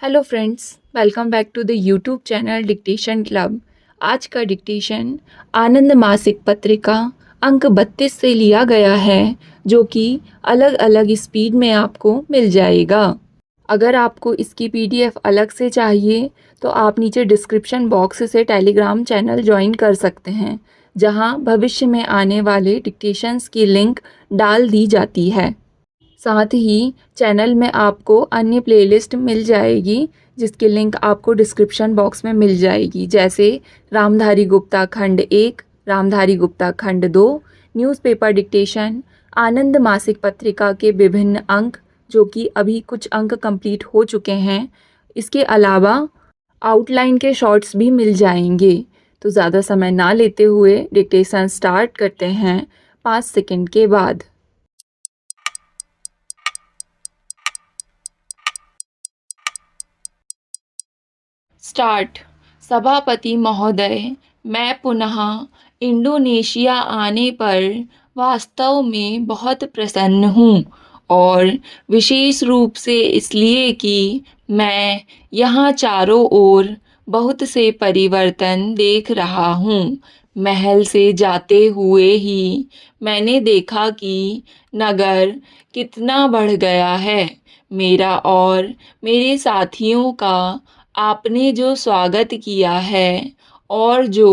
Hello friends, welcome back to the YouTube channel dictation club. आज का dictation आनंद मासिक पत्रिका अंक 32 से लिया गया है, जो कि अलग अलग स्पीड में आपको मिल जाएगा। अगर आपको इसकी पीडीएफ अलग से चाहिए तो आप नीचे डिस्क्रिप्शन बॉक्स से टेलीग्राम चैनल ज्वाइन कर सकते हैं, जहां भविष्य में आने वाले डिक्टेशंस की लिंक डाल दी जाती है। साथ ही चैनल में आपको अन्य प्लेलिस्ट मिल जाएगी, जिसकी लिंक आपको डिस्क्रिप्शन बॉक्स में मिल जाएगी, जैसे रामधारी गुप्ता खंड 1, रामधारी गुप्ता खंड 2, न्यूज़पेपर डिक्टेशन, आनंद मासिक पत्रिका के विभिन्न अंक, जो कि अभी कुछ अंक कंप्लीट हो चुके हैं। इसके अलावा आउटलाइन के शॉर्ट्स भी मिल जाएंगे। तो ज़्यादा समय ना लेते हुए डिक्टेशन स्टार्ट करते हैं 5 सेकंड के बाद। स्टार्ट। सभापति महोदय, मैं पुनः इंडोनेशिया आने पर वास्तव में बहुत प्रसन्न हूँ, और विशेष रूप से इसलिए कि मैं यहाँ चारों ओर बहुत से परिवर्तन देख रहा हूँ। महल से जाते हुए ही मैंने देखा कि नगर कितना बढ़ गया है। मेरा और मेरे साथियों का आपने जो स्वागत किया है और जो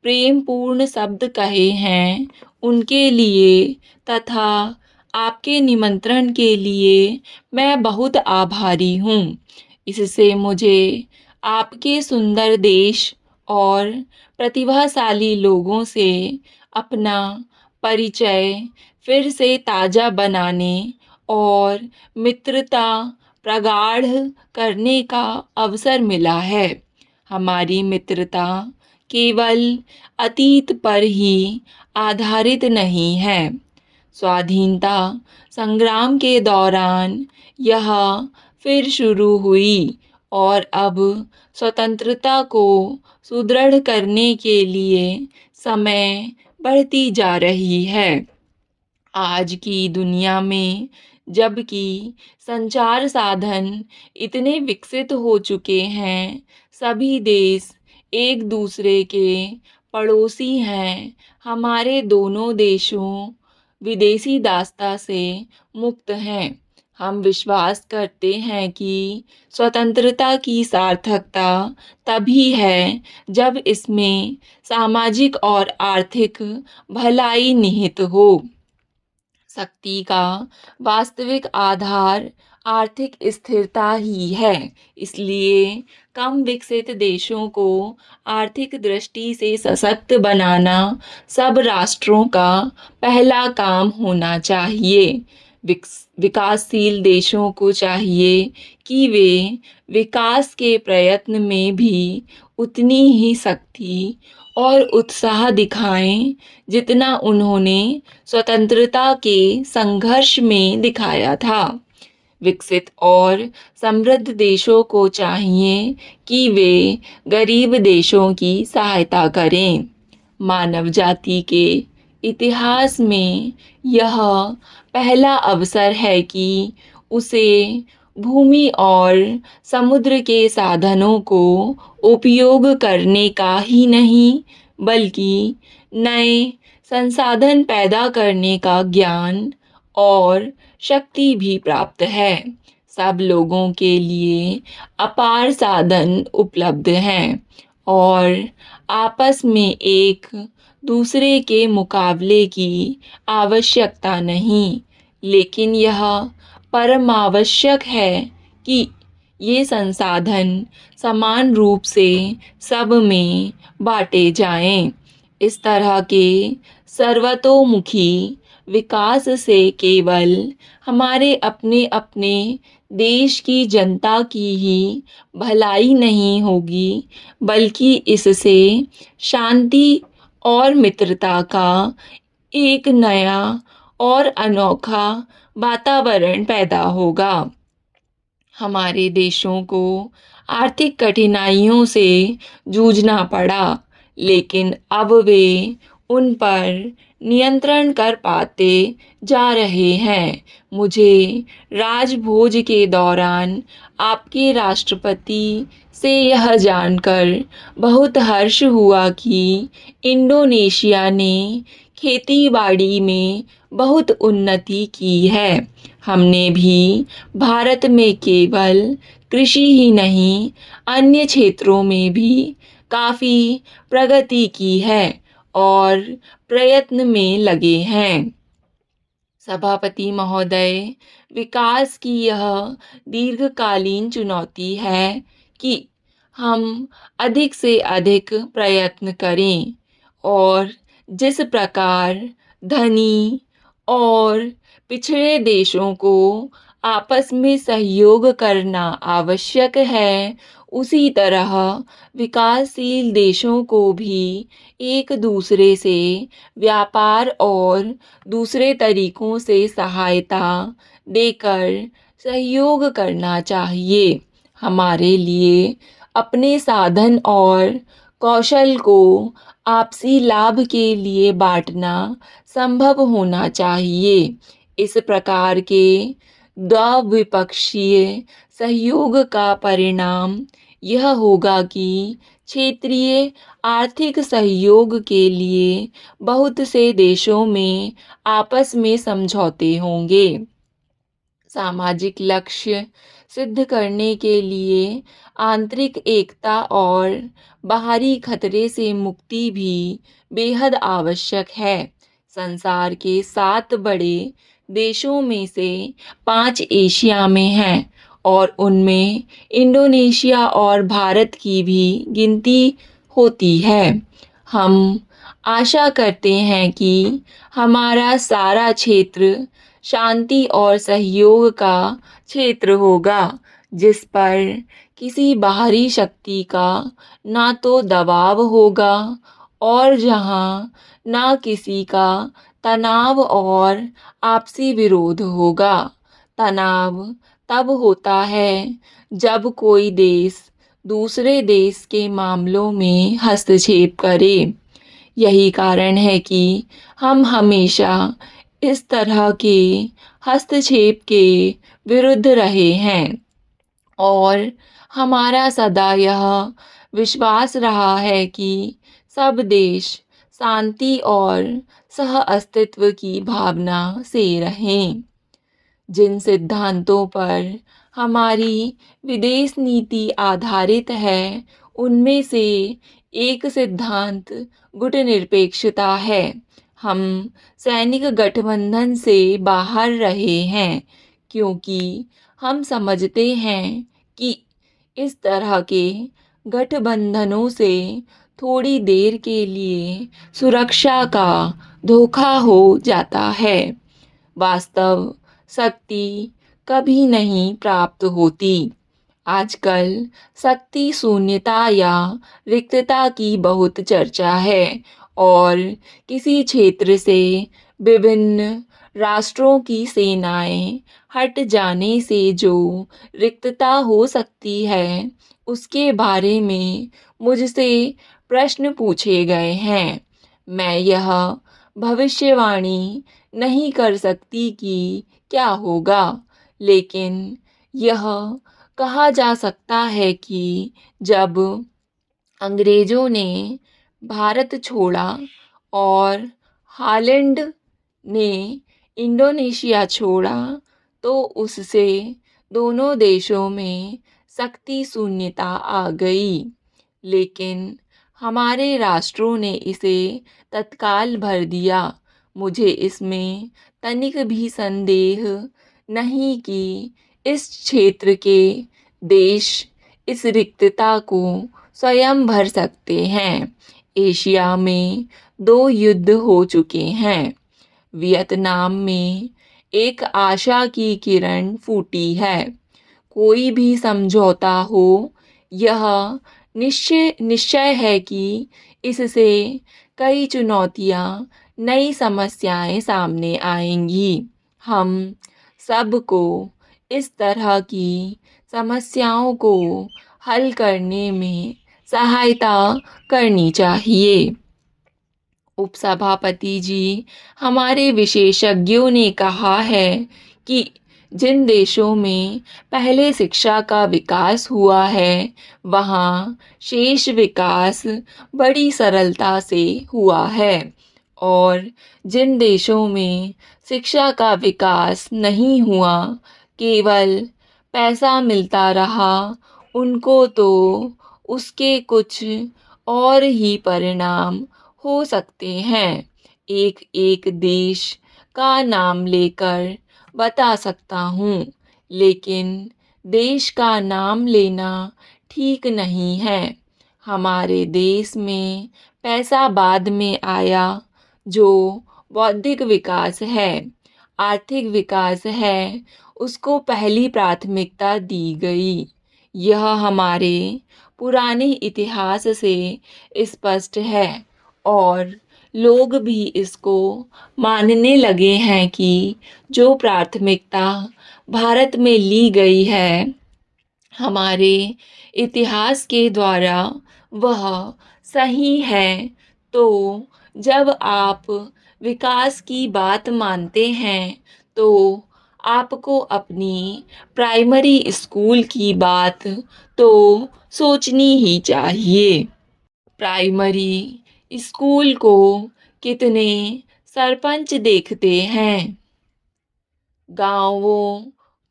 प्रेमपूर्ण शब्द कहे हैं, उनके लिए तथा आपके निमंत्रण के लिए मैं बहुत आभारी हूँ। इससे मुझे आपके सुंदर देश और प्रतिभाशाली लोगों से अपना परिचय फिर से ताज़ा बनाने और मित्रता प्रगाढ़ करने का अवसर मिला है। हमारी मित्रता केवल अतीत पर ही आधारित नहीं है। स्वाधीनता संग्राम के दौरान यह फिर शुरू हुई और अब स्वतंत्रता को सुदृढ़ करने के लिए समय बढ़ती जा रही है। आज की दुनिया में जबकि संचार साधन इतने विकसित हो चुके हैं, सभी देश एक दूसरे के पड़ोसी हैं। हमारे दोनों देशों विदेशी दासता से मुक्त हैं। हम विश्वास करते हैं कि स्वतंत्रता की सार्थकता तभी है जब इसमें सामाजिक और आर्थिक भलाई निहित हो। शक्ति का वास्तविक आधार आर्थिक स्थिरता ही है। इसलिए कम विकसित देशों को आर्थिक दृष्टि से सशक्त बनाना सब राष्ट्रों का पहला काम होना चाहिए। विकासशील देशों को चाहिए कि वे विकास के प्रयत्न में भी उतनी ही शक्ति और उत्साह दिखाएं जितना उन्होंने स्वतंत्रता के संघर्ष में दिखाया था। विकसित और समृद्ध देशों को चाहिए कि वे गरीब देशों की सहायता करें। मानव जाति के इतिहास में यह पहला अवसर है कि उसे भूमि और समुद्र के साधनों को उपयोग करने का ही नहीं, बल्कि नए संसाधन पैदा करने का ज्ञान और शक्ति भी प्राप्त है। सब लोगों के लिए अपार साधन उपलब्ध हैं और आपस में एक दूसरे के मुकाबले की आवश्यकता नहीं, लेकिन यह परमावश्यक है कि ये संसाधन समान रूप से सब में बांटे जाएं। इस तरह के सर्वतोमुखी विकास से केवल हमारे अपने अपने देश की जनता की ही भलाई नहीं होगी, बल्कि इससे शांति और मित्रता का एक नया और अनोखा वातावरण पैदा होगा। हमारे देशों को आर्थिक कठिनाइयों से जूझना पड़ा, लेकिन अब वे उन पर नियंत्रण कर पाते जा रहे हैं। मुझे राजभोज के दौरान आपके राष्ट्रपति से यह जानकर बहुत हर्ष हुआ कि इंडोनेशिया ने खेती-बाड़ी में बहुत उन्नति की है। हमने भी भारत में केवल कृषि ही नहीं, अन्य क्षेत्रों में भी काफ़ी प्रगति की है और प्रयत्न में लगे हैं। सभापति महोदय, विकास की यह दीर्घकालीन चुनौती है कि हम अधिक से अधिक प्रयत्न करें और जिस प्रकार धनी और पिछड़े देशों को आपस में सहयोग करना आवश्यक है, उसी तरह विकासशील देशों को भी एक दूसरे से व्यापार और दूसरे तरीकों से सहायता देकर सहयोग करना चाहिए। हमारे लिए अपने साधन और कौशल को आपसी लाभ के लिए बांटना संभव होना चाहिए। इस प्रकार के द्विपक्षीय सहयोग का परिणाम यह होगा कि क्षेत्रीय आर्थिक सहयोग के लिए बहुत से देशों में आपस में समझौते होंगे। सामाजिक लक्ष्य सिद्ध करने के लिए आंतरिक एकता और बाहरी खतरे से मुक्ति भी बेहद आवश्यक है। संसार के 7 बड़े देशों में से 5 एशिया में हैं और उनमें इंडोनेशिया और भारत की भी गिनती होती है। हम आशा करते हैं कि हमारा सारा क्षेत्र शांति और सहयोग का क्षेत्र होगा, जिस पर किसी बाहरी शक्ति का ना तो दबाव होगा और जहां ना किसी का तनाव और आपसी विरोध होगा। तनाव तब होता है जब कोई देश दूसरे देश के मामलों में हस्तक्षेप करे। यही कारण है कि हम हमेशा इस तरह के हस्तक्षेप के विरुद्ध रहे हैं और हमारा सदा यह विश्वास रहा है कि सब देश शांति और सह-अस्तित्व की भावना से रहें। जिन सिद्धांतों पर हमारी विदेश नीति आधारित है, उनमें से एक सिद्धांत गुटनिरपेक्षता है। हम सैनिक गठबंधन से बाहर रहे हैं क्योंकि हम समझते हैं कि इस तरह के गठबंधनों से थोड़ी देर के लिए सुरक्षा का धोखा हो जाता है। वास्तव शक्ति कभी नहीं प्राप्त होती। आजकल शक्ति शून्यता या रिक्तता की बहुत चर्चा है और किसी क्षेत्र से विभिन्न राष्ट्रों की सेनाएं हट जाने से जो रिक्तता हो सकती है, उसके बारे में मुझसे प्रश्न पूछे गए हैं। मैं यह भविष्यवाणी नहीं कर सकती कि क्या होगा, लेकिन यह कहा जा सकता है कि जब अंग्रेजों ने भारत छोड़ा और हॉलैंड ने इंडोनेशिया छोड़ा, तो उससे दोनों देशों में शक्ति शून्यता आ गई। लेकिन हमारे राष्ट्रों ने इसे तत्काल भर दिया। मुझे इसमें तनिक भी संदेह नहीं कि इस क्षेत्र के देश इस रिक्तता को स्वयं भर सकते हैं। एशिया में 2 युद्ध हो चुके हैं। वियतनाम में एक आशा की किरण फूटी है। कोई भी समझौता हो, यह निश्चय है कि इससे कई चुनौतियां, नई समस्याएं सामने आएंगी। हम सबको इस तरह की समस्याओं को हल करने में सहायता करनी चाहिए। उपसभापति जी, हमारे विशेषज्ञों ने कहा है कि जिन देशों में पहले शिक्षा का विकास हुआ है, वहाँ शेष विकास बड़ी सरलता से हुआ है और जिन देशों में शिक्षा का विकास नहीं हुआ, केवल पैसा मिलता रहा, उनको तो उसके कुछ और ही परिणाम हो सकते हैं। एक एक देश का नाम लेकर बता सकता हूँ, लेकिन देश का नाम लेना ठीक नहीं है। हमारे देश में पैसा बाद में आया, जो बौद्धिक विकास है, आर्थिक विकास है, उसको पहली प्राथमिकता दी गई। यह हमारे पुराने इतिहास से स्पष्ट है और लोग भी इसको मानने लगे हैं कि जो प्राथमिकता भारत में ली गई है हमारे इतिहास के द्वारा, वह सही है। तो जब आप विकास की बात मानते हैं, तो आपको अपनी प्राइमरी स्कूल की बात तो सोचनी ही चाहिए। प्राइमरी स्कूल को कितने सरपंच देखते हैं, गाँवों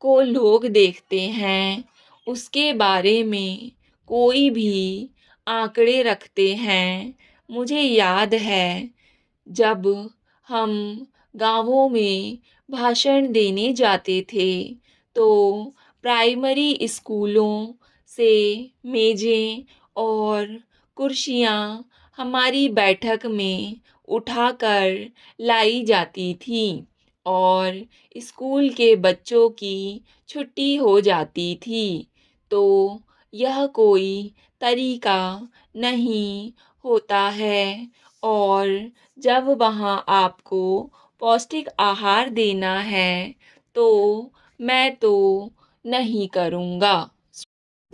को लोग देखते हैं, उसके बारे में कोई भी आंकड़े रखते हैं। मुझे याद है, जब हम गाँवों में भाषण देने जाते थे, तो प्राइमरी स्कूलों से मेज़ें और कुर्सियाँ हमारी बैठक में उठाकर लाई जाती थीं और स्कूल के बच्चों की छुट्टी हो जाती थी। तो यह कोई तरीका नहीं होता है और जब वहाँ आपको पौष्टिक आहार देना है, तो मैं तो नहीं करूँगा।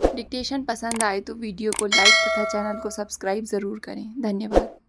डिक्टेशन पसंद आए तो वीडियो को लाइक तथा चैनल को सब्सक्राइब ज़रूर करें। धन्यवाद।